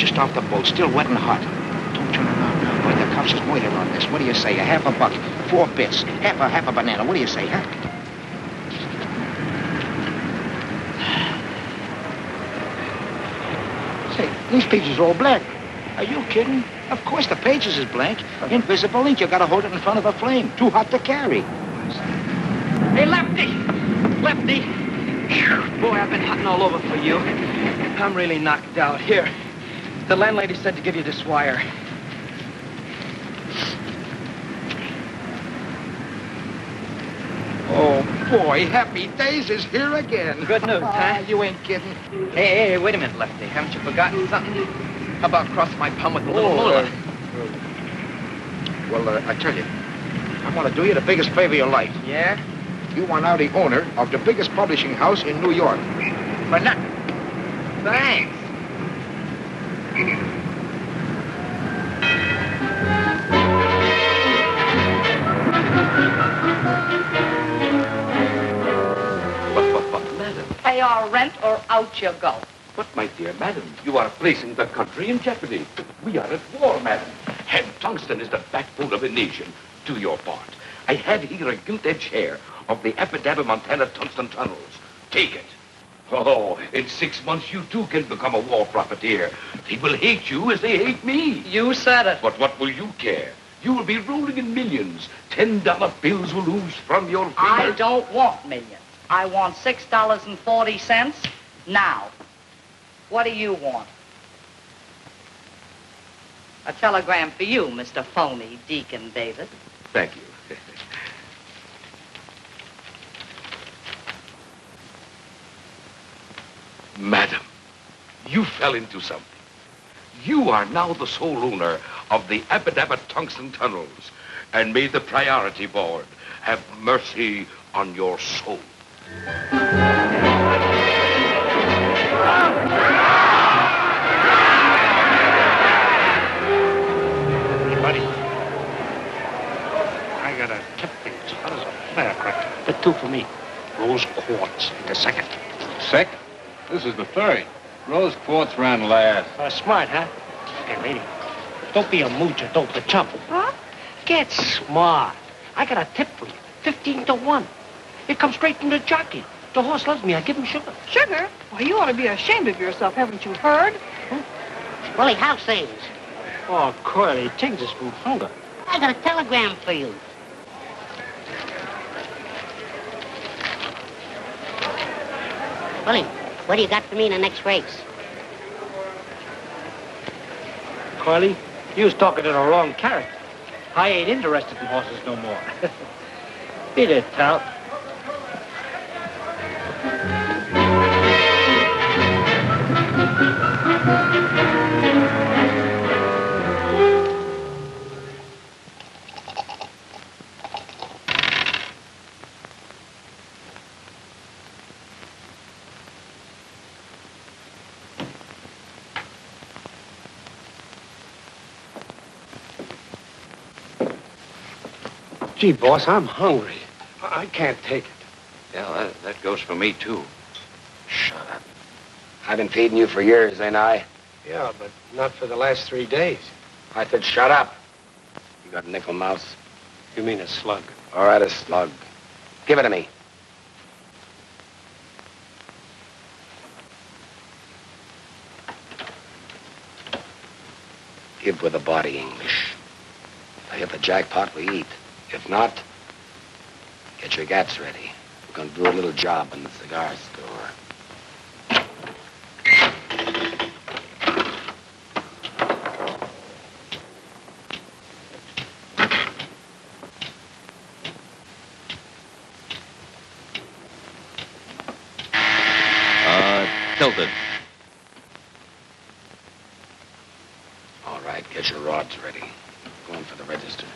just off the boat, still wet and hot. Don't turn around now, boy. The cops is murder on this. What do you say? A half a buck, 4 bits, half a banana. What do you say, huh? Say, these pages are all blank. Are you kidding? Of course the pages is blank. Invisible ink. You gotta hold it in front of a flame. Too hot to carry. Hey, Lefty! Lefty! Boy, I've been hunting all over for you. I'm really knocked out. Here, the landlady said to give you this wire. Oh, boy, Happy Days is here again. Good news, huh? You ain't kidding. Hey, wait a minute, Lefty. Haven't you forgotten something? How about crossing my palm with a little moolah? I tell you, I want to do you the biggest favor of your life. Yeah? You are now the owner of the biggest publishing house in New York. For nothing. Thanks. But, madam. Pay our rent or out you go. But, my dear madam, you are placing the country in jeopardy. We are at war, madam. And tungsten is the backbone of the nation. Do your part. I have here a gilt-edged hair of the Epidaba Montana tungsten tunnels. Take it. Oh, in 6 months, you too can become a war profiteer. They will hate you as they hate me. You said it. But what will you care? You will be rolling in millions. $10 bills will ooze from your fingers. I don't want millions. I want $6.40 now. What do you want? A telegram for you, Mr. Phony Deacon David. Thank you. Madam, you fell into something. You are now the sole owner of the Epidaba tungsten tunnels, and may the priority board have mercy on your soul. Hey, buddy. I got a tip thing. How does a firecracker? The 2 for me. Rose quartz. The second. Second? This is the third. Rose quartz ran last. Smart, huh? Hey, lady. Don't be a moocher. Don't be a chump. Huh? Get smart. I got a tip for you. 15 to 1. It comes straight from the jockey. The horse loves me. I give him sugar. Sugar? Why, you ought to be ashamed of yourself. Haven't you heard? Willie, how's things? Oh, Curly, things is from hunger. I got a telegram for you. Willie, what do you got for me in the next race? Carly, you was talking to the wrong character. I ain't interested in horses no more. Beat it, Tout. Gee, boss, I'm hungry. I can't take it. Yeah, that goes for me, too. Shut up. I've been feeding you for years, ain't I? Yeah, but not for the last 3 days. I said shut up. You got nickel mouse? You mean a slug? All right, a slug. Give it to me. Give with the body, English. If I hit the jackpot, we eat. If not, get your gats ready. We're going to do a little job in the cigar store. Tilted. All right, get your rods ready. Going for the register.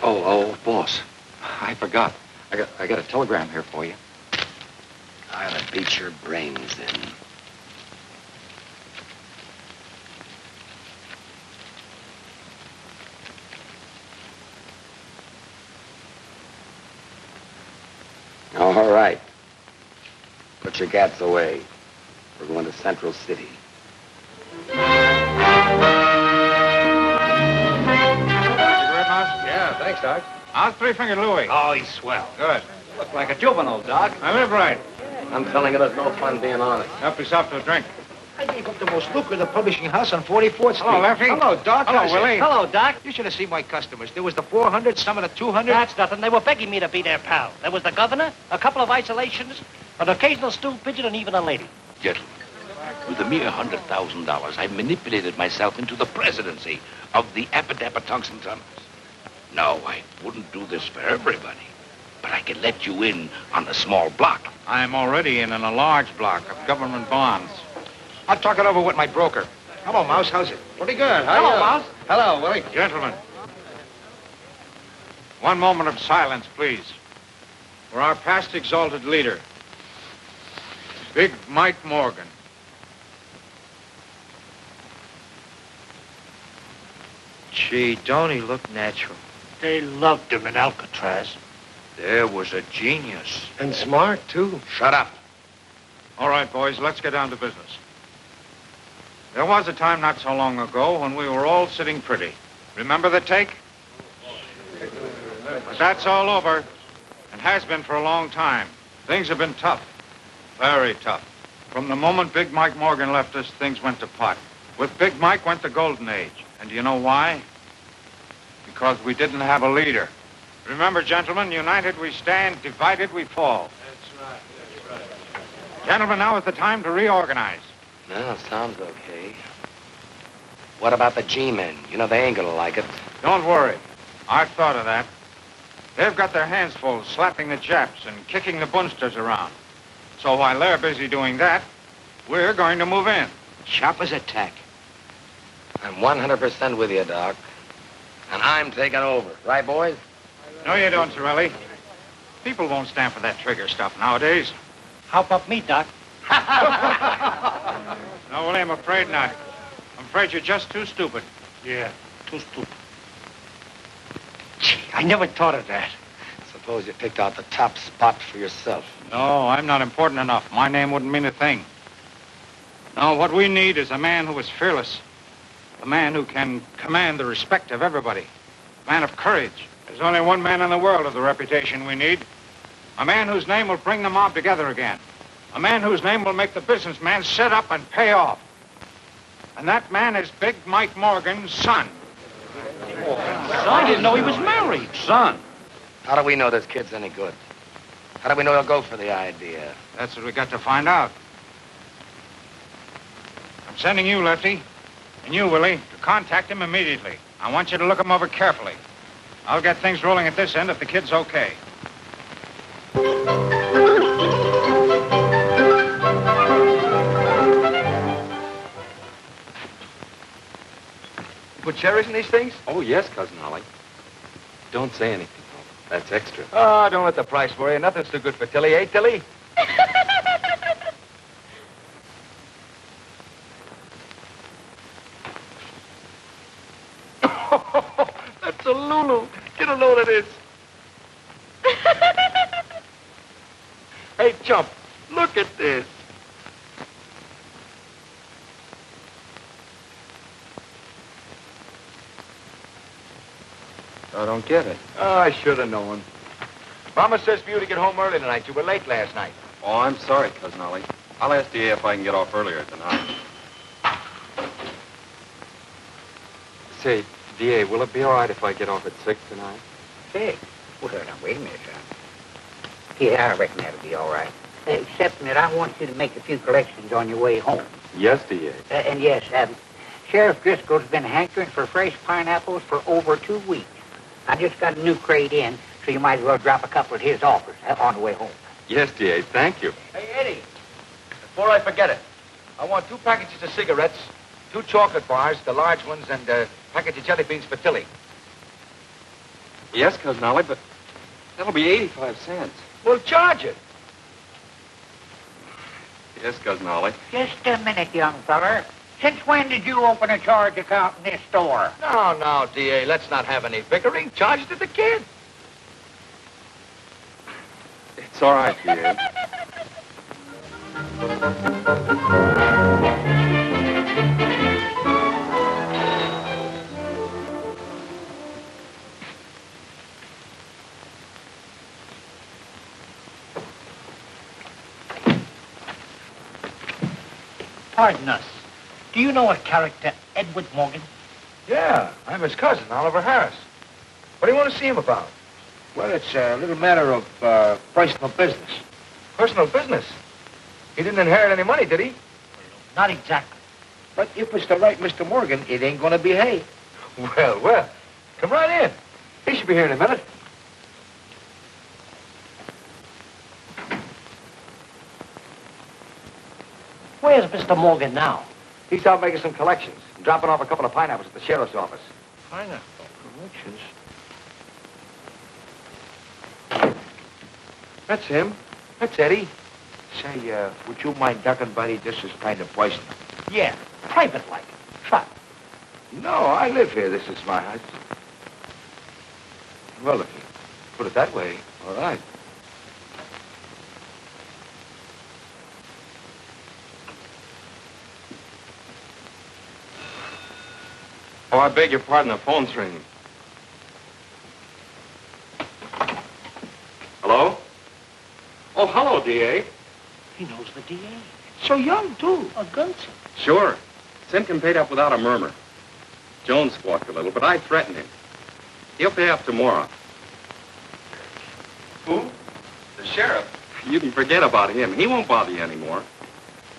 Oh, boss. I forgot. I got a telegram here for you. I'll beat your brains in. All right. Put your gats away. We're going to Central City. Thanks, Doc. How's Three-Fingered Louie? Oh, he's swell. Good. Looks like a juvenile, Doc. I live right. I'm telling you, there's no fun being honest. Help yourself to a drink. I gave up the most lucrative publishing house on 44th Street. Hello, Lefty. Hello, Doc. Hello, How's it? Willie. Hello, Doc. You should have seen my customers. There was the 400, some of the 200. That's nothing. They were begging me to be their pal. There was the governor, a couple of isolations, an occasional stool pigeon, and even a lady. Gentlemen, with a mere $100,000, I manipulated myself into the presidency of the Tungsten Tunnels. No, I wouldn't do this for everybody, but I can let you in on a small block. I'm already in a large block of government bonds. I'll talk it over with my broker. Hello, Mouse. How's it? Pretty good. Hello, Mouse. Hello, Willie. Gentlemen, one moment of silence, please, for our past exalted leader, Big Mike Morgan. Gee, don't he look natural? They loved him in Alcatraz. There was a genius. And smart, too. Shut up. All right, boys, let's get down to business. There was a time not so long ago when we were all sitting pretty. Remember the take? But that's all over, and has been for a long time. Things have been tough, very tough. From the moment Big Mike Morgan left us, things went to pot. With Big Mike went the golden age. And do you know why? Because we didn't have a leader. Remember, gentlemen, united we stand, divided we fall. That's right. Gentlemen, now is the time to reorganize. No, sounds okay. What about the G-men? You know, they ain't gonna like it. Don't worry. I've thought of that. They've got their hands full slapping the Japs and kicking the Bunsters around. So while they're busy doing that, we're going to move in. Sharp as a tack. I'm 100% with you, Doc. And I'm taking over. Right, boys? No, you don't, Sorelli. People won't stand for that trigger stuff nowadays. How about me, Doc? No, Willie, I'm afraid not. I'm afraid you're just too stupid. Yeah, too stupid. Gee, I never thought of that. Suppose you picked out the top spot for yourself. No, I'm not important enough. My name wouldn't mean a thing. No, what we need is a man who is fearless. A man who can command the respect of everybody. A man of courage. There's only one man in the world of the reputation we need. A man whose name will bring the mob together again. A man whose name will make the businessman sit up and pay off. And that man is Big Mike Morgan's son. I didn't know he was married. Son. How do we know this kid's any good? How do we know he'll go for the idea? That's what we got to find out. I'm sending you, Lefty, and you, Willie, to contact him immediately. I want you to look him over carefully. I'll get things rolling at this end if the kid's okay. Put cherries in these things? Oh, yes, Cousin Ollie. Don't say anything, though. That's extra. Oh, don't let the price worry you. Nothing's too good for Tilly, eh, Tilly? That's a Lulu. Get a load of this. Hey, Chump, look at this. I don't get it. Oh, I should have known. Mama says for you to get home early tonight. You were late last night. Oh, I'm sorry, Cousin Ollie. I'll ask DA if I can get off earlier tonight. Say, DA, will it be all right if I get off at 6 tonight? Say, well, now, wait a minute, son. Yeah, I reckon that'll be all right. Except that I want you to make a few collections on your way home. Yes, DA. And yes, Sheriff Driscoll's been hankering for fresh pineapples for over 2 weeks. I just got a new crate in, so you might as well drop a couple at his office on the way home. Yes, DA, thank you. Hey, Eddie, before I forget it, I want 2 packages of cigarettes, 2 chocolate bars, the large ones, and a package of jelly beans for Tilly. Yes, Cousin Ollie, but that'll be 85 cents. Well, charge it. Yes, Cousin Ollie. Just a minute, young feller. Since when did you open a charge account in this store? No, D.A., let's not have any bickering. Charge it to the kid. It's all right, DA. Pardon us. Do you know a character, Edward Morgan? Yeah, I'm his cousin, Oliver Harris. What do you want to see him about? Well, it's a little matter of personal business. Personal business? He didn't inherit any money, did he? Not exactly. But if it's the right Mr. Morgan, it ain't gonna behave. Well. Come right in. He should be here in a minute. Where's Mr. Morgan now? He's out making some collections and dropping off a couple of pineapples at the sheriff's office. Pineapple collections? That's him. That's Eddie. Say, would you mind ducking, buddy? This is kind of personal. Yeah, private-like. Try. No, I live here. This is my house. Well, if you put it that way, all right. Oh, I beg your pardon, the phone's ringing. Hello? Oh, hello, D.A. He knows the DA. So young, too. A gunsel. Sure. Simpkin paid up without a murmur. Jones squawked a little, but I threatened him. He'll pay up tomorrow. Who? The sheriff. You can forget about him. He won't bother you anymore.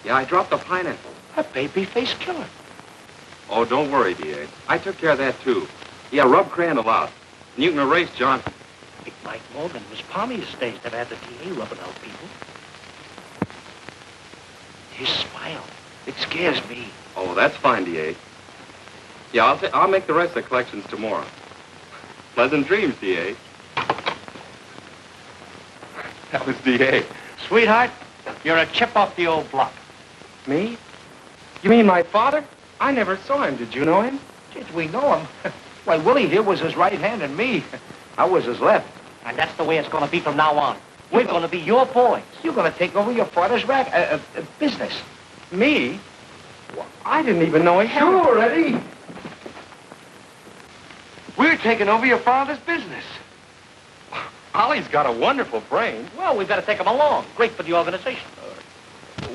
Yeah, I dropped the pineapple. A baby-faced killer. Oh, don't worry, D.A. I took care of that, too. Yeah, rub Crandall out. And you can erase John. Big Mike Morgan was palmy his days that had the DA rubbing out people. His smile. It scares me. Oh, that's fine, D.A. Yeah, I'll make the rest of the collections tomorrow. Pleasant dreams, D.A. That was D.A. Sweetheart, you're a chip off the old block. Me? You mean my father? I never saw him. Did you know him? Did we know him? Why, Willie here was his right hand and me. I was his left. And that's the way it's going to be from now on. We're going to be your boys. You're going to take over your father's business. Me? Well, I didn't even know he had it. Sure, Eddie. We're taking over your father's business. Ollie's got a wonderful brain. Well, we've got to take him along. Great for the organization.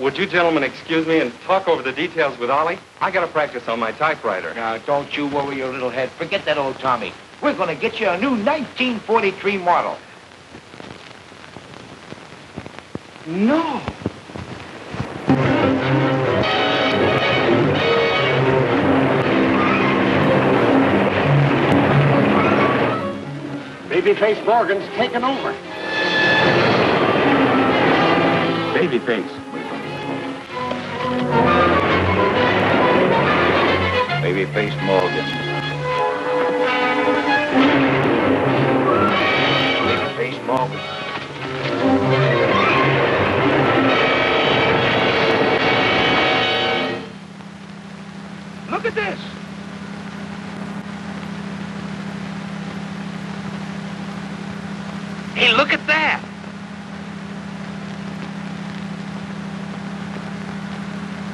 Would you gentlemen excuse me and talk over the details with Ollie? I got to practice on my typewriter. Now, don't you worry your little head. Forget that old Tommy. We're going to get you a new 1943 model. No. Babyface Morgan's taken over. Babyface. Babyface Morgan. Babyface Morgan. Look at this. Hey, look at that.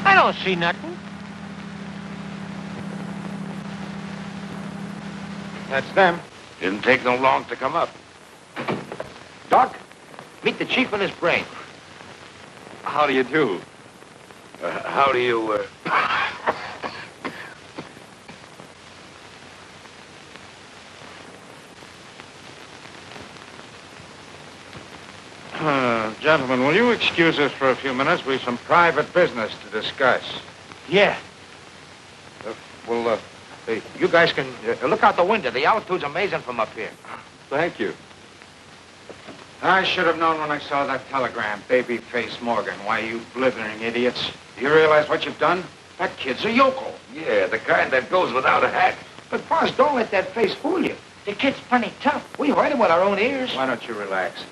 I don't see nothing. That's them. Didn't take them long to come up. Doc, meet the chief and his brain. How do you do? How do you, Gentlemen, will you excuse us for a few minutes? We've some private business to discuss. Yeah. You guys can look out the window. The altitude's amazing from up here. Thank you. I should have known when I saw that telegram, Babyface Morgan. Why, you blithering idiots. Do you realize what you've done? That kid's a yokel. Yeah, the kind that goes without a hat. But, boss, don't let that face fool you. The kid's plenty tough. We heard him with our own ears. Why don't you relax?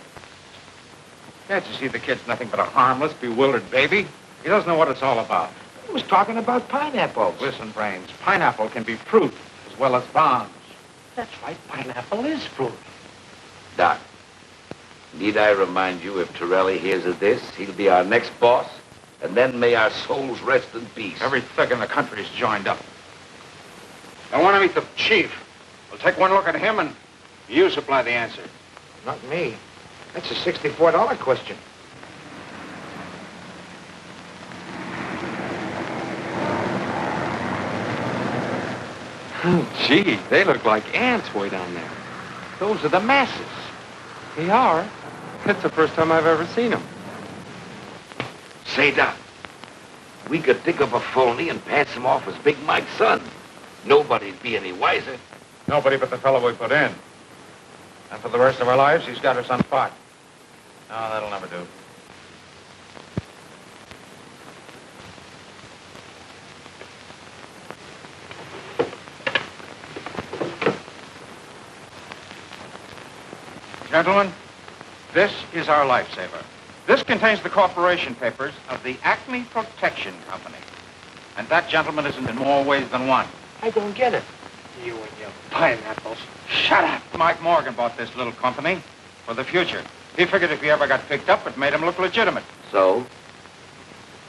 Can't you see the kid's nothing but a harmless, bewildered baby? He doesn't know what it's all about. He was talking about pineapples. Listen, Brains, pineapple can be fruit as well as bombs. That's right, pineapple is fruit. Doc, need I remind you, if Torelli hears of this, he'll be our next boss, and then may our souls rest in peace. Every thug in the country's joined up. I want to meet the chief. We'll take one look at him, and you supply the answer. Not me. That's a $64 question. Gee, they look like ants way down there. Those are the masses. They are. It's the first time I've ever seen them. Say, Doc, we could dig up a phony and pass him off as Big Mike's son. Nobody'd be any wiser. Nobody but the fellow we put in. And for the rest of our lives, he's got us on spot. No, that'll never do. Gentlemen, this is our lifesaver. This contains the corporation papers of the Acme Protection Company. And that gentleman isn't in more ways than one. I don't get it. You and your pineapples. Shut up! Mike Morgan bought this little company for the future. He figured if he ever got picked up, it made him look legitimate. So?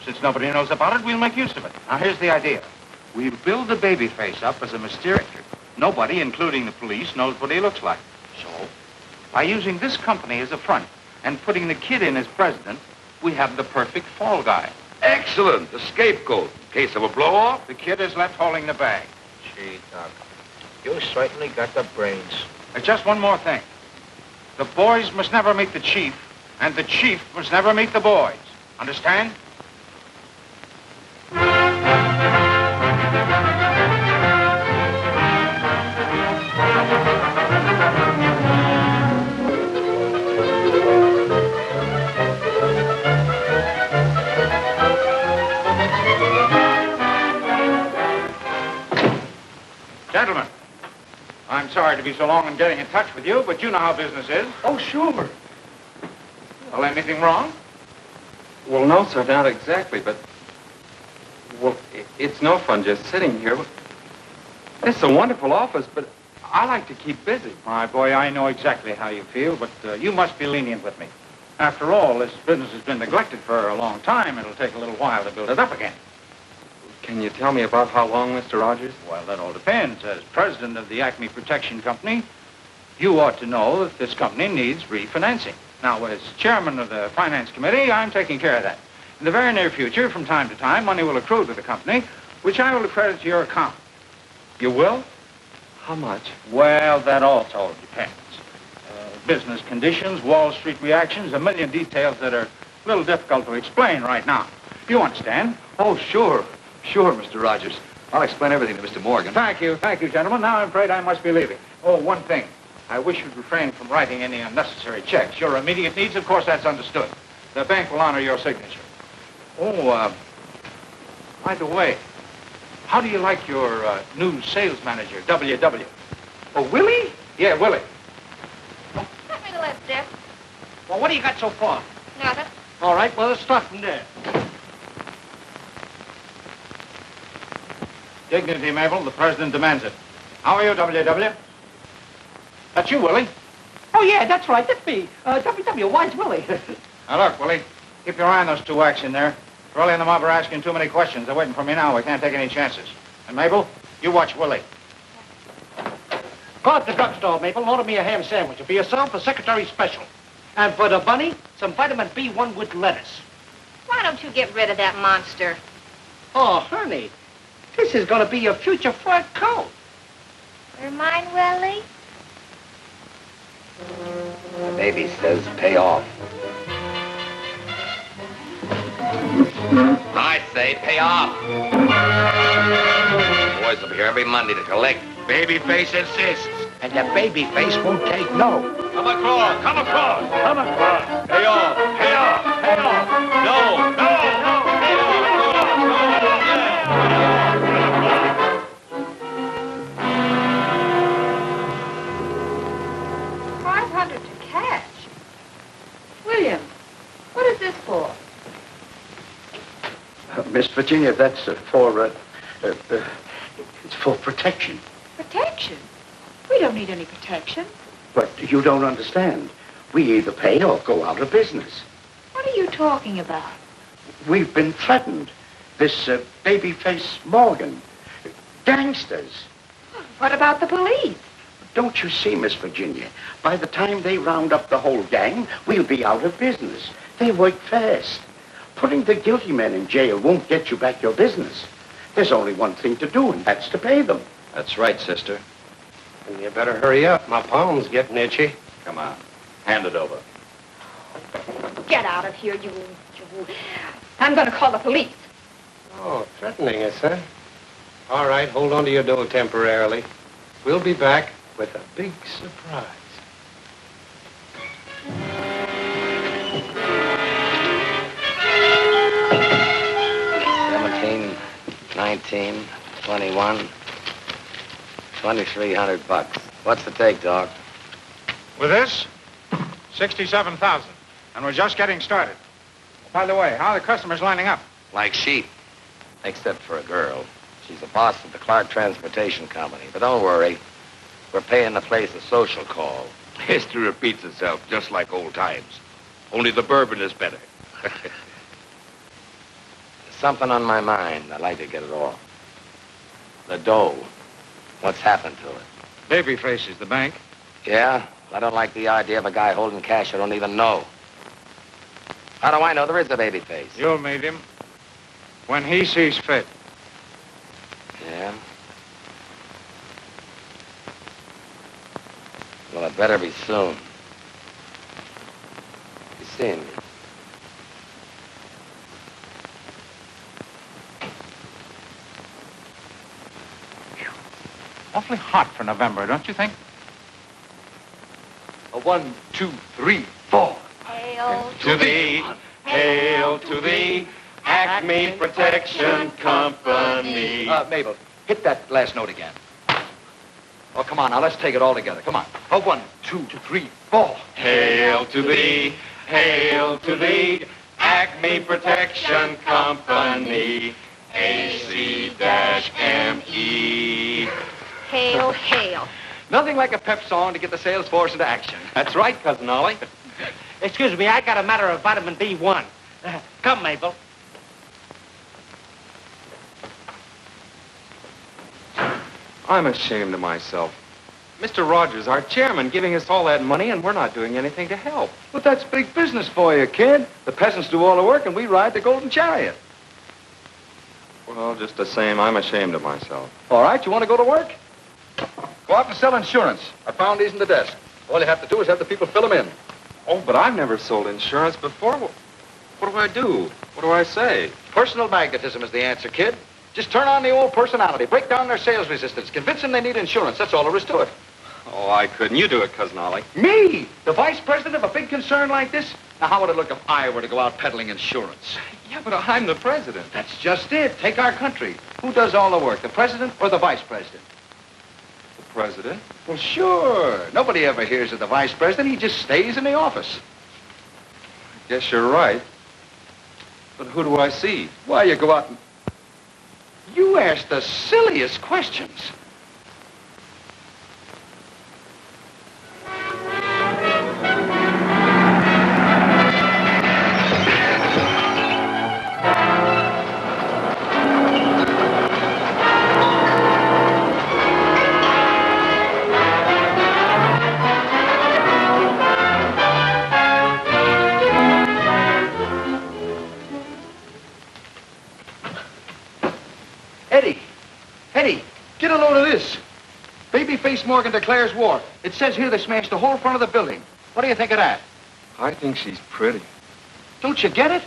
Since nobody knows about it, we'll make use of it. Now, here's the idea. We'll build the Babyface up as a mysterious figure. Nobody, including the police, knows what he looks like. So, by using this company as a front and putting the kid in as president, we have the perfect fall guy. Excellent. The scapegoat. In case of a blow-off. The kid is left holding the bag. Gee, Doc, you certainly got the brains. Just one more thing. The boys must never meet the chief, and the chief must never meet the boys. Understand? Gentlemen, I'm sorry to be so long in getting in touch with you, but you know how business is. Oh, sure. Well, anything wrong? Well, no, sir, not exactly, but... Well, it's no fun just sitting here. It's a wonderful office, but I like to keep busy. My boy, I know exactly how you feel, but you must be lenient with me. After all, this business has been neglected for a long time. It'll take a little while to build it up again. Can you tell me about how long, Mr. Rogers? Well, that all depends. As president of the Acme Protection Company, you ought to know that this company needs refinancing. Now, as chairman of the finance committee, I'm taking care of that. In the very near future, from time to time, money will accrue to the company, which I will credit to your account. You will? How much? Well, that also depends. Business conditions, Wall Street reactions, a million details that are a little difficult to explain right now. You understand? Oh, sure. Sure, Mr. Rogers. I'll explain everything to Mr. Morgan. Thank you, gentlemen. Now I'm afraid I must be leaving. Oh, one thing. I wish you'd refrain from writing any unnecessary checks. Your immediate needs, of course, that's understood. The bank will honor your signature. Oh, by the way, how do you like your new sales manager, W.W.? Oh, Willie? Yeah, Willie. Let me the left, Jeff. Well, what do you got so far? Nothing. All right, well, let's start from there. Dignity, Mabel. The president demands it. How are you, W.W.? That's you, Willie. Oh, yeah, that's right. That's me. W.W., why's Willie? Now, look, Willie. Keep your eye on those two whacks in there. Rolly and the mob are asking too many questions. They're waiting for me now. We can't take any chances. And, Mabel, you watch Willie. Go out to the drugstore, Maple, and order me a ham sandwich. For yourself, a secretary special. And for the bunny, some vitamin B1 with lettuce. Why don't you get rid of that monster? Oh, honey, this is going to be your future fur coat. You're mine, Willie? The baby says pay off. I say pay off. Boys will be here every Monday to collect. Babyface insists, and the Babyface won't take no. Come across. Come across. Come across. Pay off. Pay off. Pay off. No. No. Pay $500 to cash. William, what is this for? Miss Virginia, that's it's for protection. Protection? We don't need any protection. But you don't understand. We either pay or go out of business. What are you talking about? We've been threatened. This Babyface Morgan. Gangsters. What about the police? Don't you see, Miss Virginia? By the time they round up the whole gang, we'll be out of business. They work fast. Putting the guilty men in jail won't get you back your business. There's only one thing to do, and that's to pay them. That's right, sister. You better hurry up. My palm's getting itchy. Come on. Hand it over. Get out of here, you. I'm going to call the police. Oh, threatening us, huh? All right, hold on to your dough temporarily. We'll be back with a big surprise. 17, 19, 21, 2,300 bucks. What's the take, dog? With this, 67,000. And we're just getting started. By the way, how are the customers lining up? Like sheep. Except for a girl. She's the boss of the Clark Transportation Company. But don't worry. We're paying the place a social call. History repeats itself just like old times. Only the bourbon is better. There's something on my mind. I'd like to get it off. The dough. What's happened to it? Babyface is the bank. Yeah? I don't like the idea of a guy holding cash I don't even know. How do I know there is a Babyface? You'll meet him when he sees fit. Yeah? Well, it better be soon. You seeing me? Awfully hot for November, don't you think? A 1, 2, 3, 4. Hail To thee, hail to thee, Acme Protection Company. Mabel, hit that last note again. Oh, come on, now let's take it all together. Come on. Oh, 1, 2, 3, 4. Hail to thee, Acme Protection Company, AC-ME. Hail, hail. Nothing like a pep song to get the sales force into action. That's right, Cousin Ollie. Excuse me, I got a matter of vitamin B1. Come, Mabel. I'm ashamed of myself. Mr. Rogers, our chairman, giving us all that money, and we're not doing anything to help. But that's big business for you, kid. The peasants do all the work, and we ride the golden chariot. Well, just the same, I'm ashamed of myself. All right, you want to go to work? Go out and sell insurance. I found these in the desk. All you have to do is have the people fill them in. Oh, but I've never sold insurance before. What do I do? What do I say? Personal magnetism is the answer, kid. Just turn on the old personality. Break down their sales resistance. Convince them they need insurance. That's all there is to it. Oh, I couldn't. You do it, Cousin Ollie. Me? The vice president of a big concern like this? Now, how would it look if I were to go out peddling insurance? Yeah, but I'm the president. That's just it. Take our country. Who does all the work, the president or the vice president? The president? Well, sure. Nobody ever hears of the vice president. He just stays in the office. I guess you're right. But who do I see? Why, you go out and... You ask the silliest questions. Eddie, get a load of this. Babyface Morgan declares war. It says here they smashed the whole front of the building. What do you think of that? I think she's pretty. Don't you get it?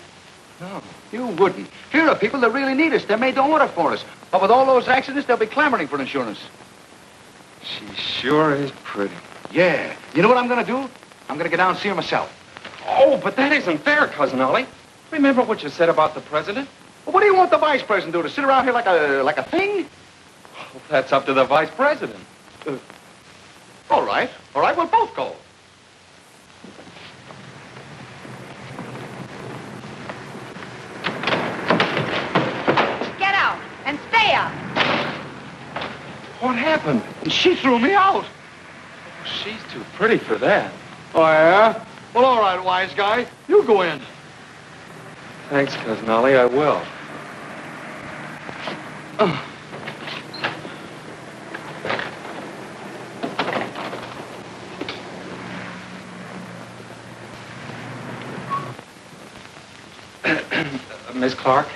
No. You wouldn't. Here are people that really need us. They made the order for us. But with all those accidents, they'll be clamoring for insurance. She sure is pretty. Yeah. You know what I'm going to do? I'm going to get down and see her myself. Oh, but that isn't fair, Cousin Ollie. Remember what you said about the president? Well, what do you want the vice president to do? To sit around here like a thing? Well, that's up to the vice president. All right. All right, we'll both go. Get out and stay out. What happened? She threw me out. She's too pretty for that. Oh, yeah? Well, all right, wise guy. You go in. Thanks, Cousin Ollie, I will. Miss Clark?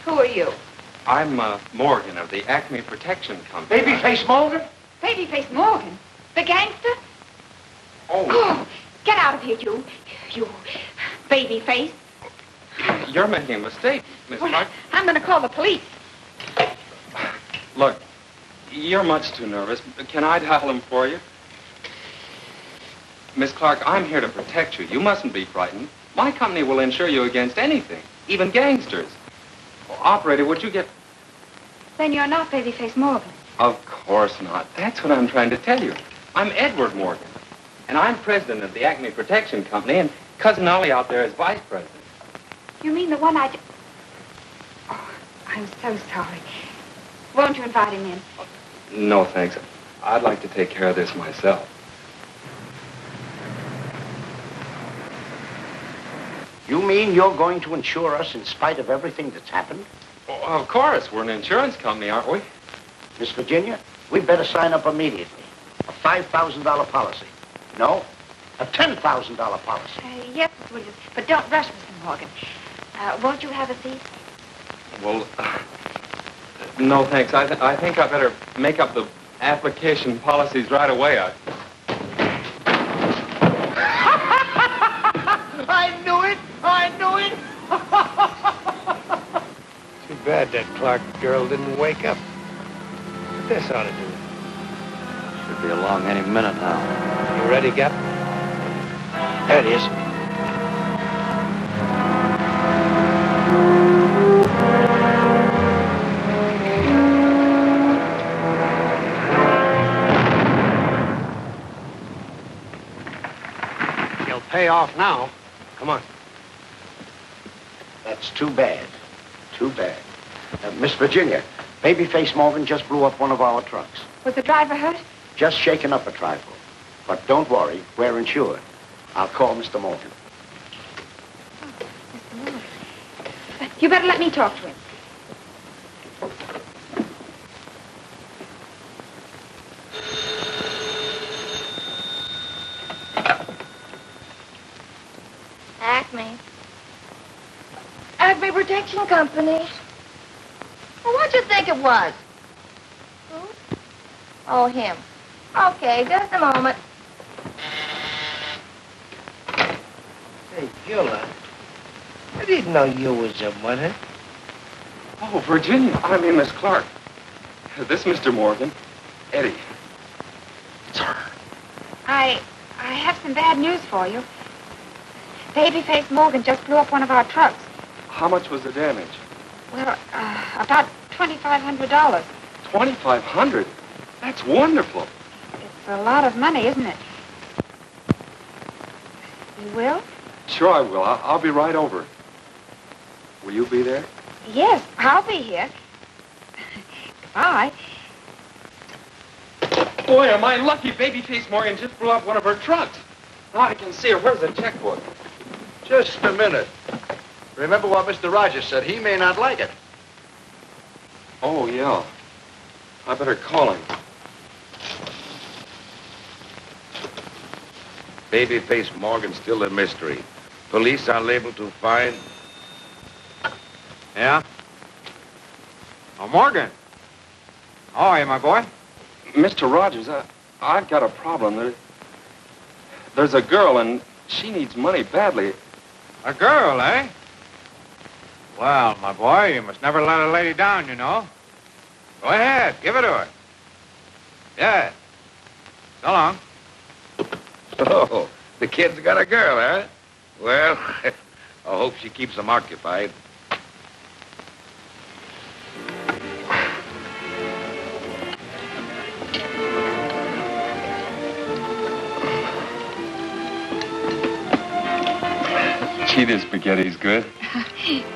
Who are you? I'm Morgan of the Acme Protection Company. Babyface Morgan? Babyface Morgan? The gangster? Oh, Get out of here, you babyface. you're making a mistake, Miss Clark. I'm going to call the police. Look, you're much too nervous. Can I dial him for you? Miss Clark, I'm here to protect you. You mustn't be frightened. My company will insure you against anything, even gangsters. Operator, would you get... Then you're not Babyface Morgan. Of course not. That's what I'm trying to tell you. I'm Edward Morgan, and I'm president of the Acme Protection Company, and Cousin Ollie out there is vice president. You mean the one I... Oh, I'm so sorry. Won't you invite him in? No, thanks. I'd like to take care of this myself. You mean you're going to insure us in spite of everything that's happened? Oh, of course. We're an insurance company, aren't we? Miss Virginia, we'd better sign up immediately. A $5,000 policy. No, a $10,000 policy. Yes, Miss Williams, but don't rush, Mr. Morgan. Won't you have a seat? Well, no, thanks. I think I better make up the application policies right away. I knew it! I knew it! Too bad that Clark girl didn't wake up. But this ought to do it. Should be along any minute now. You ready, Gap? There it is. He'll pay off now. Come on. That's too bad. Too bad. Miss Virginia, Babyface Morgan just blew up one of our trucks. Was the driver hurt? Just shaken up a trifle. But don't worry, we're insured. I'll call Mr. Morgan. Mr. Morgan. You better let me talk to him. Acme Protection Company. Well, what'd you think it was? Who? Oh, him. Okay, just a moment. Hey, Gilla, I didn't know you was a mother. Oh, Virginia. I mean, Miss Clark. This Mr. Morgan. Eddie. It's her. I have some bad news for you. Babyface Morgan just blew up one of our trucks. How much was the damage? Well, about $2,500. $2,500? That's wonderful. It's a lot of money, isn't it? You will? Sure I will. I'll be right over. Will you be there? Yes, I'll be here. Goodbye. Boy, am I lucky. Babyface Morgan just blew up one of her trucks. Now I can see her. Where's the checkbook? Just a minute. Remember what Mr. Rogers said. He may not like it. Oh, yeah. I better call him. Babyface Morgan's still a mystery. Police are able to find... Yeah? Oh, Morgan. Oh, hey, my boy. Mr. Rogers, I've got a problem. There's a girl, and she needs money badly. A girl, eh? Well, my boy, you must never let a lady down, you know. Go ahead, give it to her. Yeah. So long. Oh, the kid's got a girl, huh? Well, I hope she keeps him occupied. Gee, this spaghetti's good.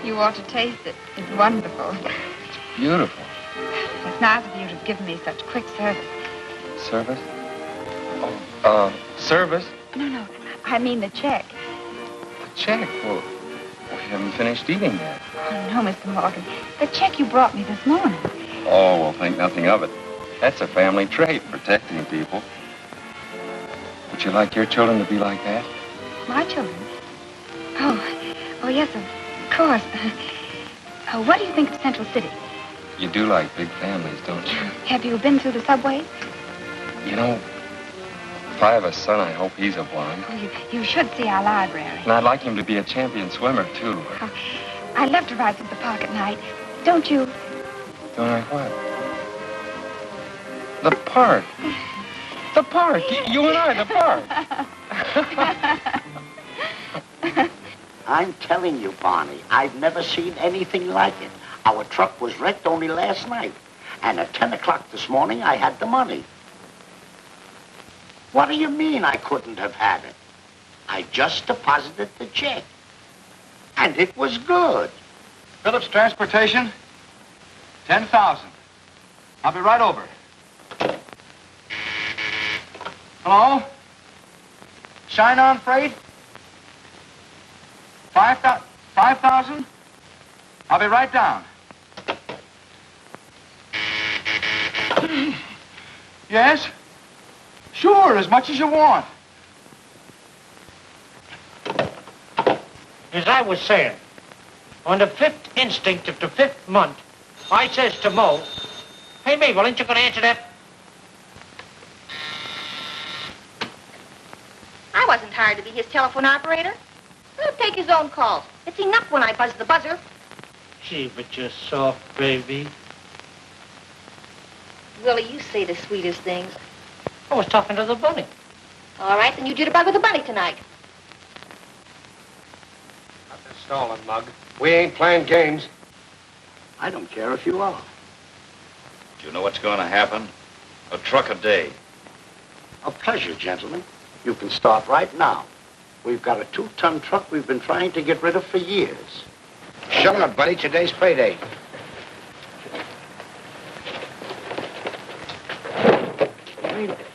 You ought to taste it. It's wonderful. Beautiful. It's nice of you to have given me such quick service. Service? Service? No. I mean the check. The check? Well, we haven't finished eating yet. Oh, no, Mr. Morgan. The check you brought me this morning. Oh, well, think nothing of it. That's a family trait, protecting people. Would you like your children to be like that? My children? Oh, yes, of course. What do you think of Central City? You do like big families, don't you? Have you been through the subway? You know, if I have a son, I hope he's a blonde. Oh, you should see our library. And I'd like him to be a champion swimmer, too. I'd love to ride through the park at night. Don't you? Don't I what? The park. The park. You and I, the park. I'm telling you, Barney, I've never seen anything like it. Our truck was wrecked only last night. And at 10 o'clock this morning, I had the money. What do you mean I couldn't have had it? I just deposited the check. And it was good. Phillips Transportation, 10,000. I'll be right over. Hello? Shine On Freight? 5,000? I'll be right down. Yes? Sure, as much as you want. As I was saying, on the 5th instinct of the 5th month, I says to Mo, "Hey, Mabel, ain't you going to answer that?" I wasn't hired to be his telephone operator. Let him take his own calls. It's enough when I buzz the buzzer. Gee, but you're soft, baby. Willie, you say the sweetest things. I was talking to the bunny. All right, then you jitterbug with the bunny tonight. Not this stolen mug. We ain't playing games. I don't care if you are. Do you know what's going to happen? A truck a day. A pleasure, gentlemen. You can start right now. We've got a 2-ton truck we've been trying to get rid of for years. Shut up, buddy. Today's payday.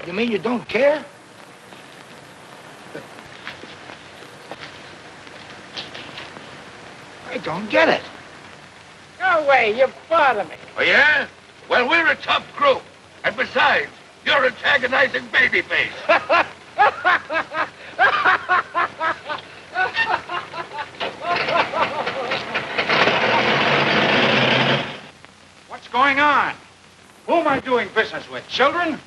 You mean you don't care? I don't get it. No way, you bother me. Oh, yeah? Well, we're a tough group. And besides, you're antagonizing Babyface. What's going on? Who am I doing business with? Children?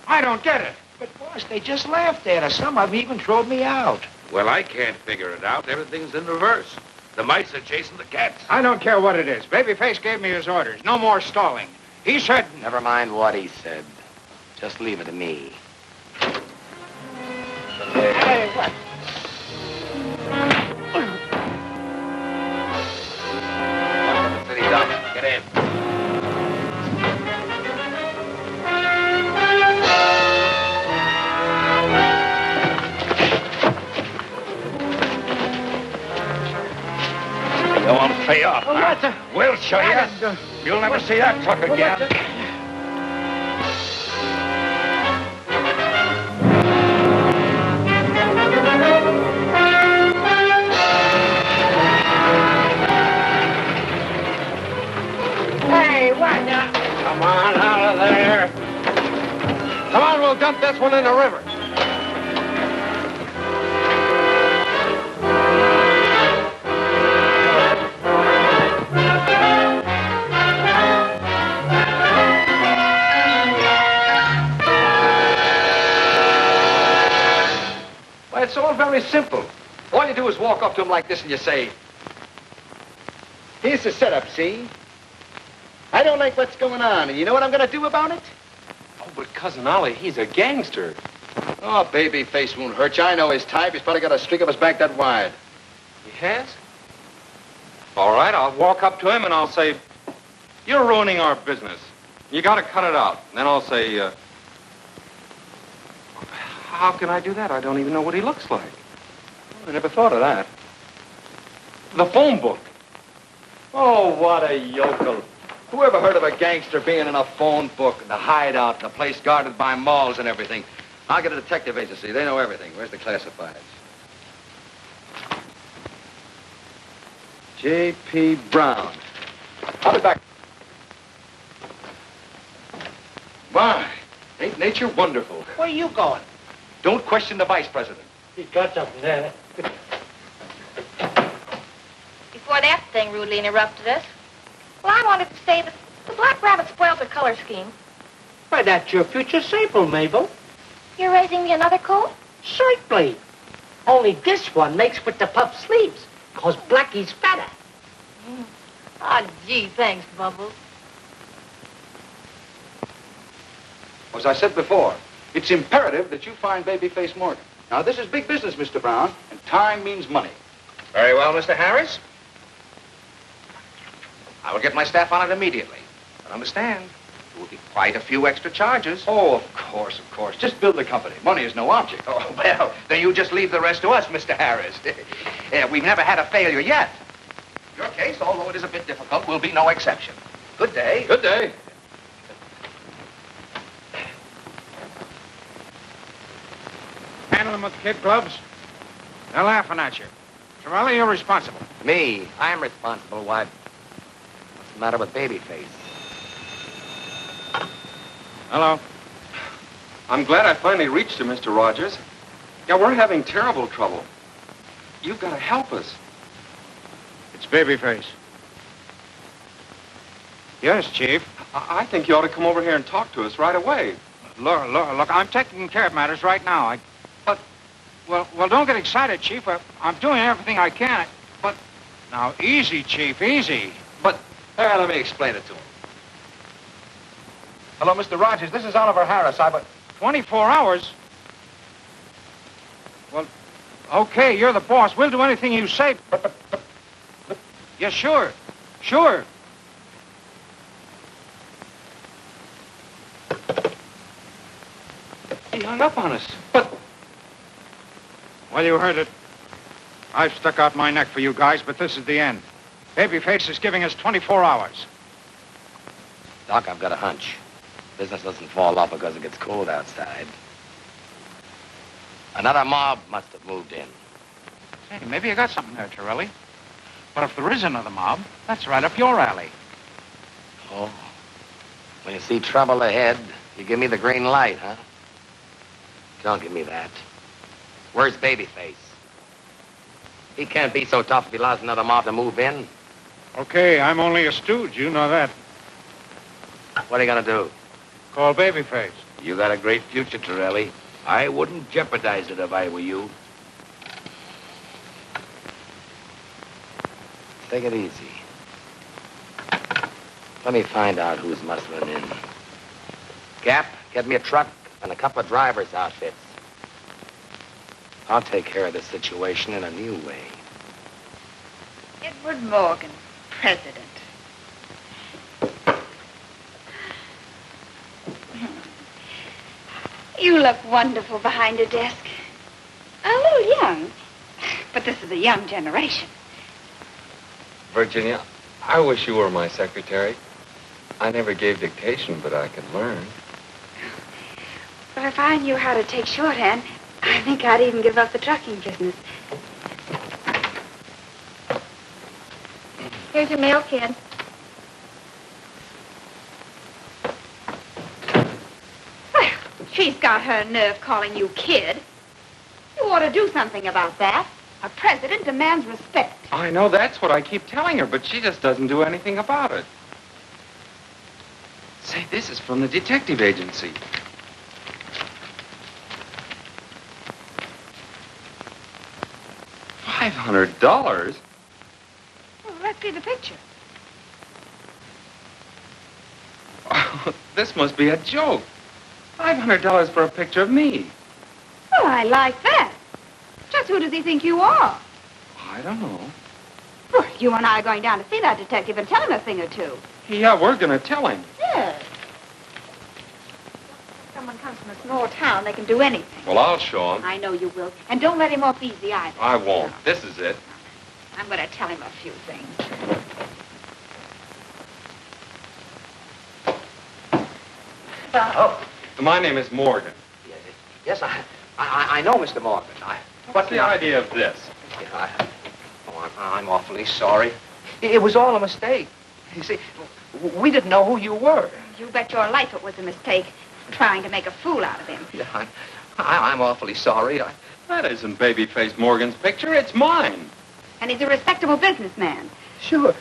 I don't get it. But, boss, they just laughed at us. Some of them even throwed me out. Well, I can't figure it out. Everything's in reverse. The mice are chasing the cats. I don't care what it is. Babyface gave me his orders. No more stalling. He said... Never mind what he said. Just leave it to me. Hey, what? City dump. Get in. You won't pay off, Oh, huh? what the... We'll show you. You'll never see that truck again. Hey, what now? Come on, out of there. Come on, we'll dump this one in the river. Well, it's all very simple. All you do is walk up to him like this and you say, "Here's the setup, see? I don't like what's going on, and you know what I'm going to do about it?" Oh, but Cousin Ollie, he's a gangster. Oh, Babyface won't hurt you. I know his type. He's probably got a streak up his back that wide. He has? All right, I'll walk up to him and I'll say, "You're ruining our business. You got to cut it out." And then I'll say, how can I do that? I don't even know what he looks like. I never thought of that. The phone book. Oh, what a yokel. Who ever heard of a gangster being in a phone book, and the hideout, and the place guarded by malls and everything? I'll get a detective agency. They know everything. Where's the classifieds? J.P. Brown. I'll be back. My, ain't nature wonderful? Where you going? Don't question the vice president. He's got something there. Before that thing rudely interrupted us, well, I wanted to say that The black rabbit spoiled the color scheme. Why, that's your future sable, Mabel. You're raising me another coat? Certainly. Only this one makes with the puff sleeves, 'cause Blackie's fatter. Ah, gee, thanks, Bubbles. As I said before, it's imperative that you find Babyface Morgan. Now, this is big business, Mr. Brown, and time means money. Very well, Mr. Harris. I will get my staff on it immediately. But understand, there will be quite a few extra charges. Oh, of course, of course. Just build the company. Money is no object. Oh, well, then you just leave the rest to us, Mr. Harris. We've never had a failure yet. Your case, although it is a bit difficult, will be no exception. Good day. Good day. Handle them with kid gloves. They're laughing at you. Torelli, you're responsible. Me? I'm responsible. Why? What's the matter with Babyface? Hello. I'm glad I finally reached you, Mr. Rogers. Yeah, we're having terrible trouble. You've got to help us. It's Babyface. Yes, Chief. I think you ought to come over here and talk to us right away. Look, I'm taking care of matters right now. Well, don't get excited, Chief. I'm doing everything I can. But, now, easy, Chief, easy. But, let me explain it to him. Hello, Mr. Rogers. This is Oliver Harris. 24 hours? Well, okay, you're the boss. We'll do anything you say. But. Yeah, sure. Sure. He hung up on us. But... Well, you heard it. I've stuck out my neck for you guys, but this is the end. Babyface is giving us 24 hours. Doc, I've got a hunch. Business doesn't fall off because it gets cold outside. Another mob must have moved in. Say, maybe you got something there, Torelli. But if there is another mob, that's right up your alley. Oh. When you see trouble ahead, you give me the green light, huh? Don't give me that. Where's Babyface? He can't be so tough if he allows another mob to move in. Okay, I'm only a stooge. You know that. What are you gonna do? Call Babyface. You got a great future, Torelli. I wouldn't jeopardize it if I were you. Take it easy. Let me find out who's muscling in. Gap, get me a truck and a couple of driver's outfits. I'll take care of this situation in a new way. Edward Morgan, president. You look wonderful behind a desk. A little young, but this is a young generation. Virginia, I wish you were my secretary. I never gave dictation, but I could learn. But if I knew how to take shorthand, I think I'd even give up the trucking business. Here's your mail, kid. Well, she's got her nerve calling you kid. You ought to do something about that. A president demands respect. I know that's what I keep telling her, but she just doesn't do anything about it. Say, this is from the detective agency. $500? Well, let's see the picture. Oh, this must be a joke. $500 for a picture of me. Well, I like that. Just who does he think you are? I don't know. Well, you and I are going down to see that detective and tell him a thing or two. Yeah, we're going to tell him. Yes. If someone comes from a small town, they can do anything. Well, I'll show him. I know you will. And don't let him off easy either. I won't. This is it. I'm going to tell him a few things. Oh. My name is Morgan. Yes, I know, Mr. Morgan. What's the idea of this? I'm awfully sorry. It was all a mistake. You see, we didn't know who you were. You bet your life it was a mistake, trying to make a fool out of him. Yeah, I'm awfully sorry. That isn't Babyface Morgan's picture. It's mine. And he's a respectable businessman. Sure.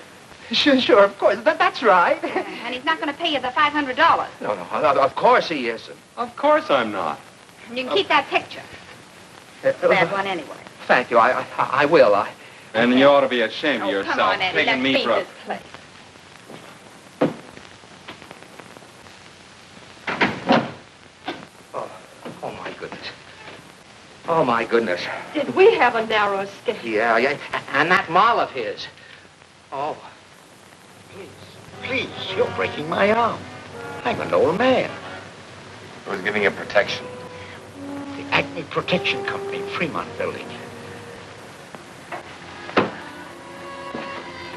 Sure, of course. That's right. And he's not going to pay you the $500. No, of course he isn't. Of course I'm not. And you can keep that picture. Bad one anyway. Thank you. I will. And you ought to be ashamed of Oh, yourself, come on, Eddie. taking Let's me leave for a... this place. Oh, my goodness. Oh, my goodness. Did we have a narrow escape? Yeah. And that moll of his. Oh. Please, you're breaking my arm. I'm an old man. Who's giving you protection? The Acme Protection Company, Fremont Building.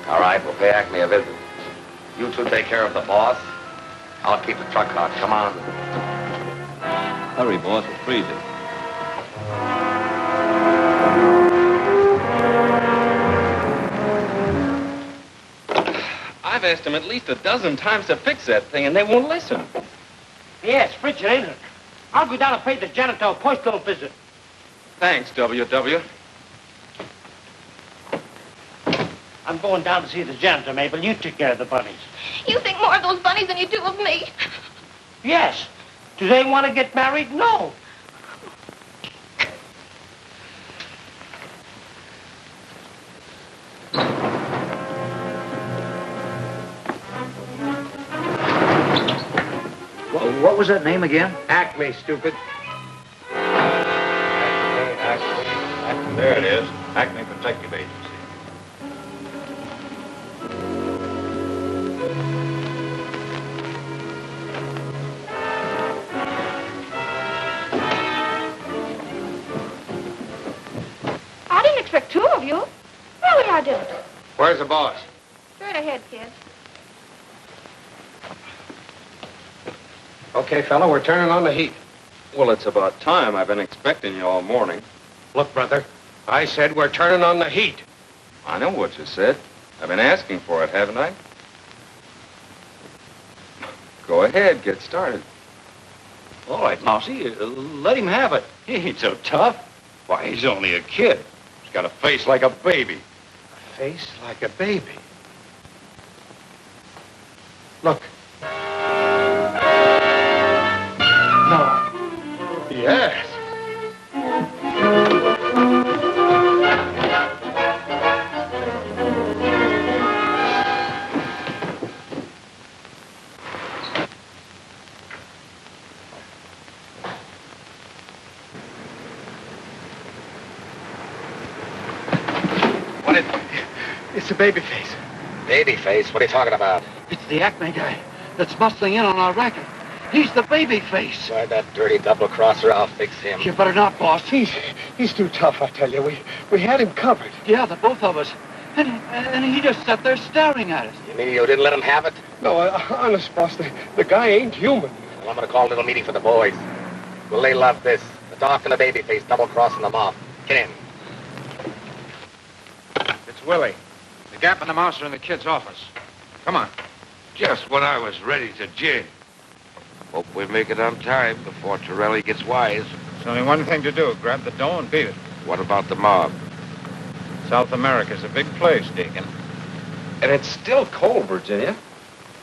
All right, we'll pay Acme a visit. You two take care of the boss. I'll keep the truck hot. Come on. Hurry, boss. We'll freeze it. I've asked them at least a dozen times to fix that thing, and they won't listen. Yes, frigid, ain't it? I'll go down and pay the janitor a postal visit. Thanks, W.W. I'm going down to see the janitor, Mabel. You take care of the bunnies. You think more of those bunnies than you do of me. Yes. Do they want to get married? No. What was that name again? Acme, stupid. Acme. There it is. Acme Protective Agency. I didn't expect two of you. Really, I didn't. Where's the boss? Straight ahead, kid. Okay, fella, we're turning on the heat. Well, it's about time. I've been expecting you all morning. Look, brother, I said we're turning on the heat. I know what you said. I've been asking for it, haven't I? Go ahead, get started. All right, Mousy, let him have it. He ain't so tough. Why, he's only a kid. He's got a face like a baby. A face like a baby. Look. No. Yes. What is... It's the Babyface. Babyface? What are you talking about? It's the Acme guy that's bustling in on our racket. He's the Babyface. Why, that dirty double-crosser, I'll fix him. You better not, boss. He's too tough, I tell you. We had him covered. Yeah, the both of us. And he just sat there staring at us. You mean you didn't let him have it? No, honest, boss, the guy ain't human. Well, I'm gonna call a little meeting for the boys. Will they love this? The doc and the Babyface double-crossing them off. Get in. It's Willie. The Gap and the Mouse are in the kid's office. Come on. Just when I was ready to jig. Hope we make it on time before Torelli gets wise. There's only one thing to do. Grab the dough and beat it. What about the mob? South America's a big place, Deacon. And it's still cold, Virginia.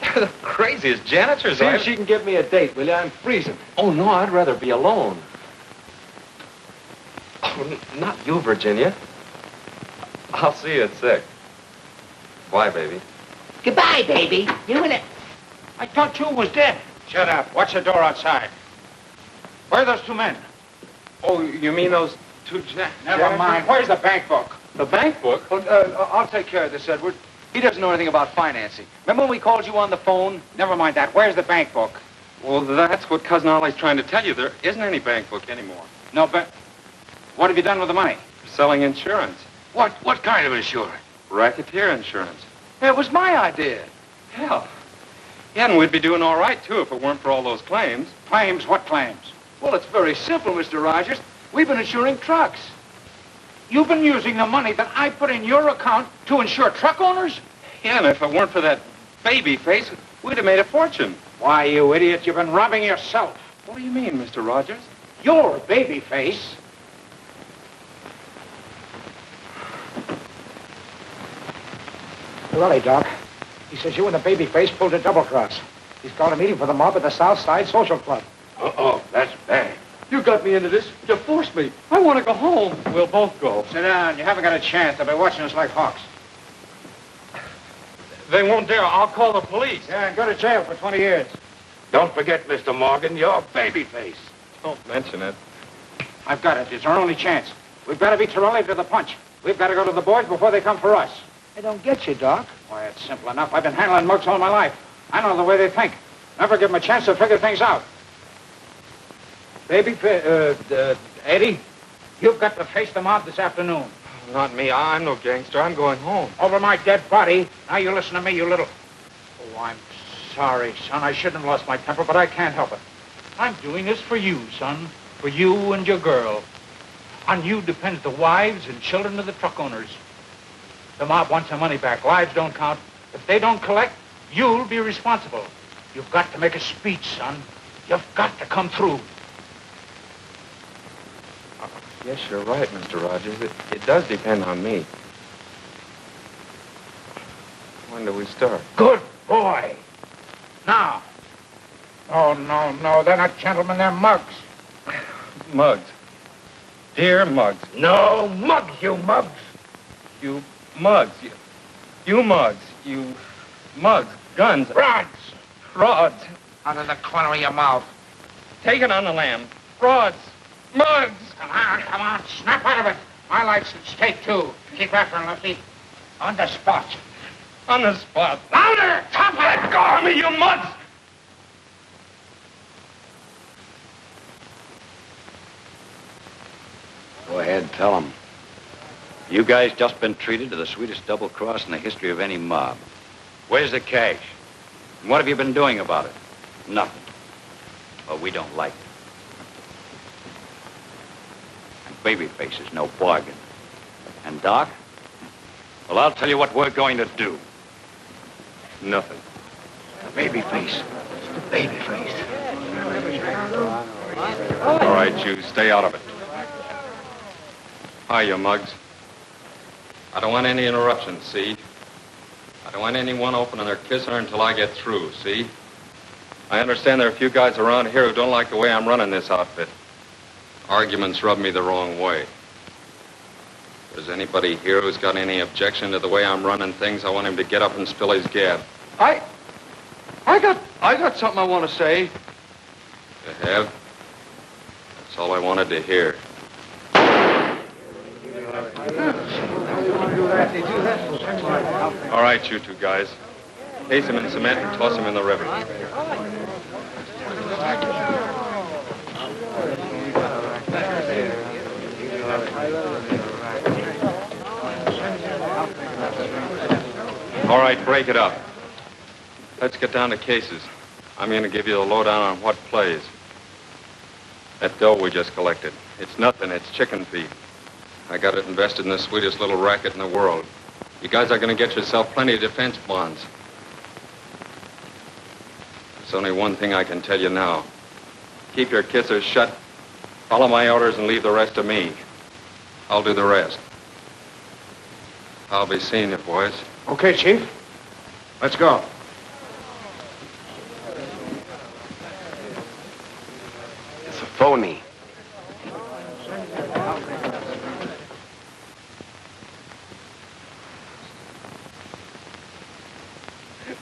They're the craziest janitors. See if she can give me a date, will you? I'm freezing. Oh, no, I'd rather be alone. Oh, not you, Virginia. I'll see you at 6. Bye, baby. Goodbye, baby. You and it. I thought you was dead. Shut up. Watch the door outside. Where are those two men? Oh, you mean those two Never mind. Where's the bank book? The bank book? I'll take care of this, Edward. He doesn't know anything about financing. Remember when we called you on the phone? Never mind that. Where's the bank book? Well, that's what Cousin Ollie's trying to tell you. There isn't any bank book anymore. No, but what have you done with the money? Selling insurance. What kind of insurance? Racketeer insurance. It was my idea. Hell. Yeah, and we'd be doing all right, too, if it weren't for all those claims. Claims? What claims? Well, it's very simple, Mr. Rogers. We've been insuring trucks. You've been using the money that I put in your account to insure truck owners? Yeah, and if it weren't for that baby face, we'd have made a fortune. Why, you idiot, you've been robbing yourself. What do you mean, Mr. Rogers? You're Babyface. Willie, Doc. He says you and the Babyface pulled a double cross. He's called a meeting for the mob at the South Side Social Club. Uh-oh, that's bad. You got me into this. You forced me. I want to go home. We'll both go. Sit down. You haven't got a chance. They'll be watching us like hawks. They won't dare. I'll call the police. Yeah, and go to jail for 20 years. Don't forget, Mr. Morgan, you're Babyface. Don't mention it. I've got it. It's our only chance. We've got to beat Torelli to the punch. We've got to go to the boys before they come for us. I don't get you, Doc. Why, it's simple enough. I've been handling mugs all my life. I know the way they think. Never give them a chance to figure things out. Eddie, you've got to face the mob this afternoon. Not me. I'm no gangster. I'm going home. Over my dead body. Now you listen to me, you little... Oh, I'm sorry, son. I shouldn't have lost my temper, but I can't help it. I'm doing this for you, son. For you and your girl. On you depends the wives and children of the truck owners. The mob wants their money back. Lives don't count. If they don't collect, you'll be responsible. You've got to make a speech, son. You've got to come through. Yes, you're right, Mr. Rogers. It does depend on me. When do we start? Good boy. Now. Oh, no. They're not gentlemen. They're mugs. Mugs. Dear mugs. No, mugs, you mugs. You mugs. You mugs. You mugs. Guns. Rods. Rods. Out of the corner of your mouth. Take it on the lam. Rods. Mugs. Come on. Snap out of it. My life's at stake, too. Keep after him, Lefty. On the spot. On the spot. Louder! Top Let go of me, you mugs! Go ahead, tell them. You guys just been treated to the sweetest double cross in the history of any mob. Where's the cash? And what have you been doing about it? Nothing. Well, we don't like it. And Babyface is no bargain. And Doc? Well, I'll tell you what we're going to do. Nothing. Babyface. Babyface. All right, you stay out of it. Hi, you mugs. I don't want any interruptions, see? I don't want anyone opening their kisser until I get through, see? I understand there are a few guys around here who don't like the way I'm running this outfit. Arguments rub me the wrong way. If there's anybody here who's got any objection to the way I'm running things, I want him to get up and spill his gab. I got something I want to say. You have? That's all I wanted to hear. All right, you two guys. Case him in cement and toss him in the river. All right, break it up. Let's get down to cases. I'm going to give you the lowdown on what plays. That dough we just collected. It's nothing. It's chicken feed. I got it invested in the sweetest little racket in the world. You guys are going to get yourself plenty of defense bonds. There's only one thing I can tell you now. Keep your kissers shut, follow my orders, and leave the rest to me. I'll do the rest. I'll be seeing you, boys. Okay, Chief. Let's go. It's a phony.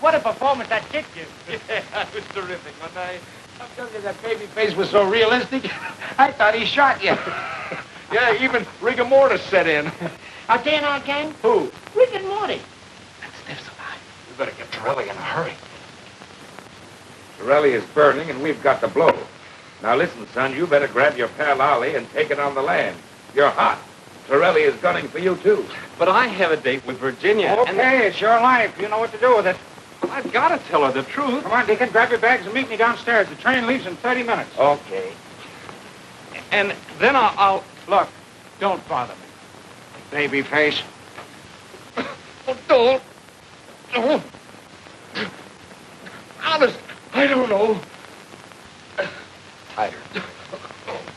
What a performance that kid gave. Yeah, that was terrific, wasn't I? I'm telling you, that Babyface was so realistic, I thought he shot you. Yeah, even rigor mortis set in. Are they in our gang? Who? Rick and Morty. We better get Torelli in a hurry. Torelli is burning, and we've got to blow. Now listen, son, you better grab your pal Ollie and take it on the land. You're hot. Torelli is gunning for you, too. But I have a date with Virginia. Okay, it's your life. You know what to do with it. I've got to tell her the truth. Come on, Deacon, grab your bags and meet me downstairs. The train leaves in 30 minutes. Okay. And then I'll... Look, don't bother me. Babyface. Oh, don't. Honest, I don't know. Tighter.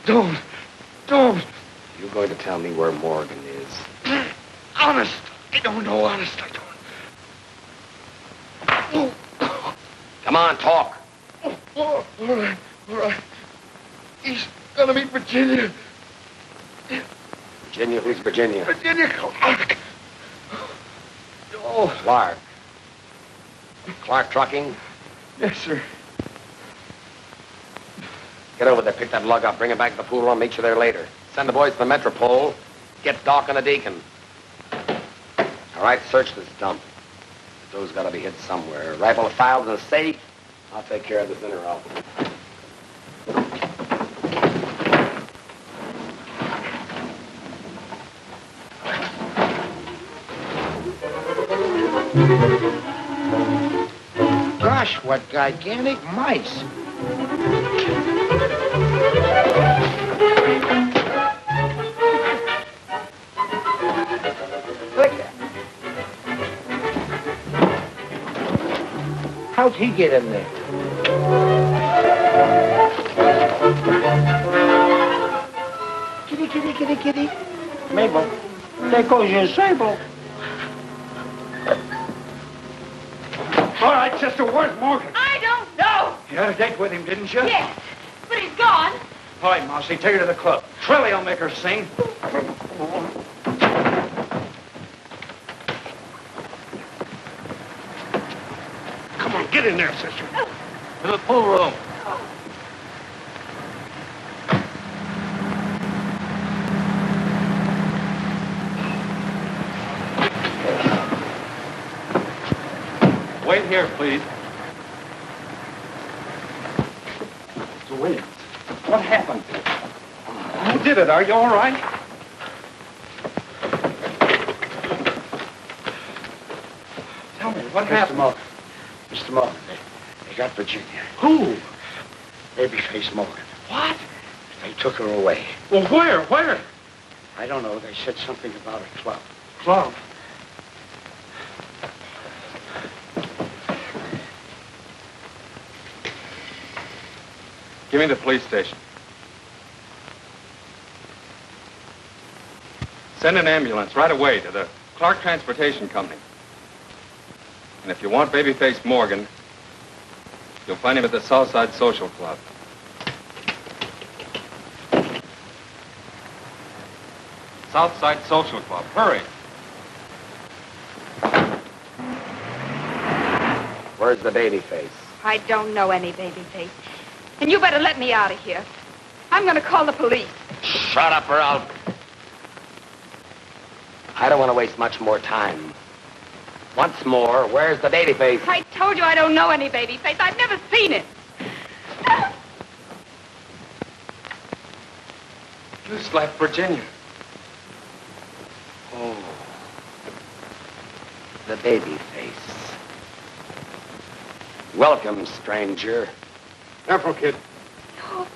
Don't. You're going to tell me where Morgan is. Honest, I don't know. Honest, I don't. Come on, talk. All right. He's gonna meet Virginia. Virginia? Who's Virginia? Virginia Clark. Oh. Clark. Clark Trucking? Yes, sir. Get over there, pick that lug up, bring it back to the pool room, meet you there later. Send the boys to the Metropole. Get Doc and the Deacon. All right, search this dump. The dough's got to be hid somewhere. Rifle filed in the safe. I'll take care of this inner office. Gosh, what gigantic mice. How'd he get in there? Kitty. Mabel, there goes your sable. All right, sister, where's Morgan? I don't know. You had a date with him, didn't you? Yes, but he's gone. All right, Mousy, take her to the club. Trilly will make her sing. Come on, get in there, sister. To the pool room. Wait here, please. Mr. Williams, what happened? Who did it? Are you all right? Tell me, what happened? Mr. Morgan, they got Virginia. Who? Babyface Morgan. What? They took her away. Well, where? I don't know. They said something about a club. Club. Give me the police station. Send an ambulance right away to the Clark Transportation Company. And if you want Babyface Morgan, you'll find him at the Southside Social Club. Southside Social Club. Hurry. Where's the Babyface? I don't know any Babyface. And you better let me out of here. I'm going to call the police. Shut up or I'll... I don't want to waste much more time. Once more, where's the Babyface? I told you I don't know any Babyface. I've never seen it. You slapped Virginia. Oh. The Babyface. Welcome, stranger. Careful, kid. Oh,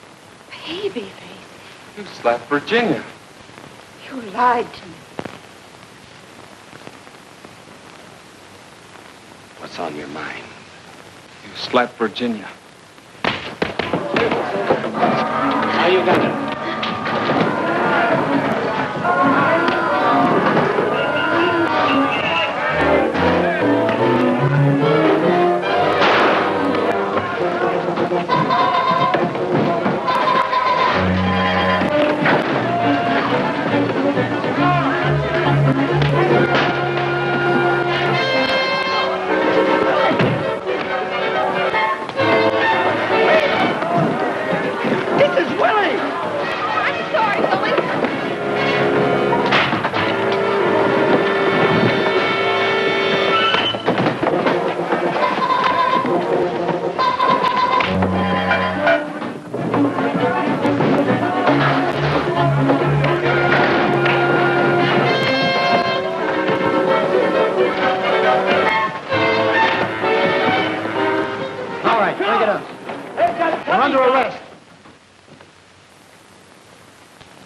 Babyface. You slapped Virginia. You lied to me. What's on your mind? You slapped Virginia. How you got it?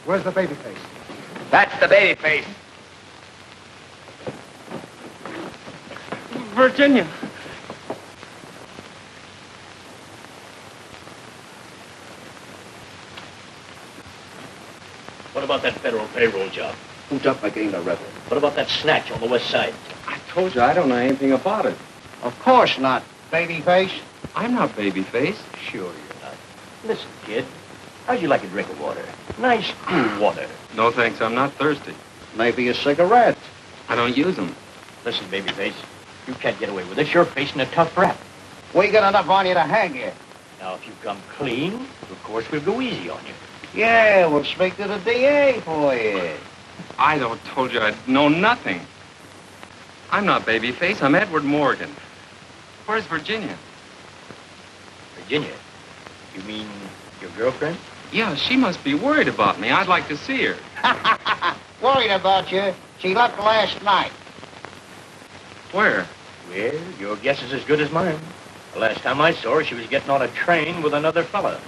Where's the Babyface? That's the Babyface. Virginia. What about that federal payroll job? Who's up against the rebel? What about that snatch on the west side? I told you I don't know anything about it. Of course not, Babyface. I'm not Babyface. Sure you're not. Listen, kid. How'd you like a drink of water? Nice, cool water. No, thanks. I'm not thirsty. Maybe a cigarette. I don't use them. Listen, Babyface. You can't get away with this. You're facing a tough rap. We got enough on you to hang you. Now, if you come clean, of course we'll go easy on you. Yeah, we'll speak to the DA for you. I don't told you I know nothing. I'm not Babyface. I'm Edward Morgan. Where's Virginia? Virginia? You mean your girlfriend? Yeah, she must be worried about me. I'd like to see her. Worried about you. She left last night. Where? Well, your guess is as good as mine. The last time I saw her, she was getting on a train with another fella.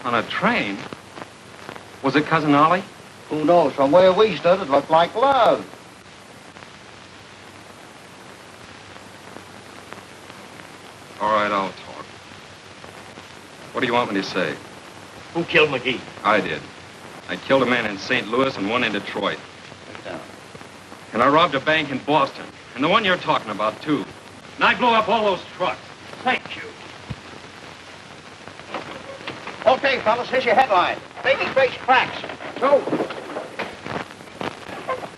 On a train? Was it Cousin Ollie? Who knows? From where we stood, it looked like love. All right, I'll talk. What do you want me to say? Who killed McGee? I did. I killed a man in St. Louis and one in Detroit. And I robbed a bank in Boston. And the one you're talking about, too. And I blew up all those trucks. Thank you. Okay, fellas, here's your headline. Babyface cracks. Go.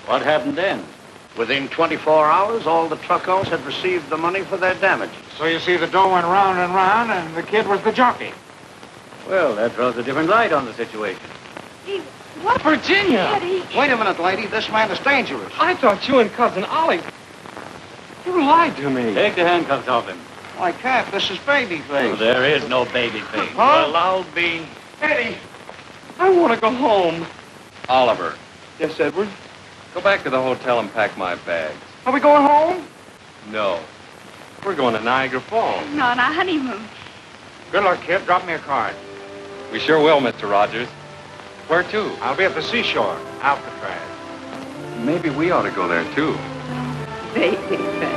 What happened then? Within 24 hours, all the truck owners had received the money for their damages. So you see, the dough went round and round, and the kid was the jockey. Well, that throws a different light on the situation. What? Virginia! Eddie. Wait a minute, lady. This man is dangerous. I thought you and Cousin Ollie... You lied to me. Take the handcuffs off him. I can't. This is Babyface. Oh, there is no Babyface. Huh? Well, I'll be... Eddie, I want to go home. Oliver, Yes, Edward? go back to the hotel and pack my bags. Are we going home? No. We're going to Niagara Falls. No, on our honeymoon. Good luck, kid. Drop me a card. We sure will, Mr. Rogers. Where to? I'll be at the seashore, Alcatraz. Maybe we ought to go there, too. Babyface.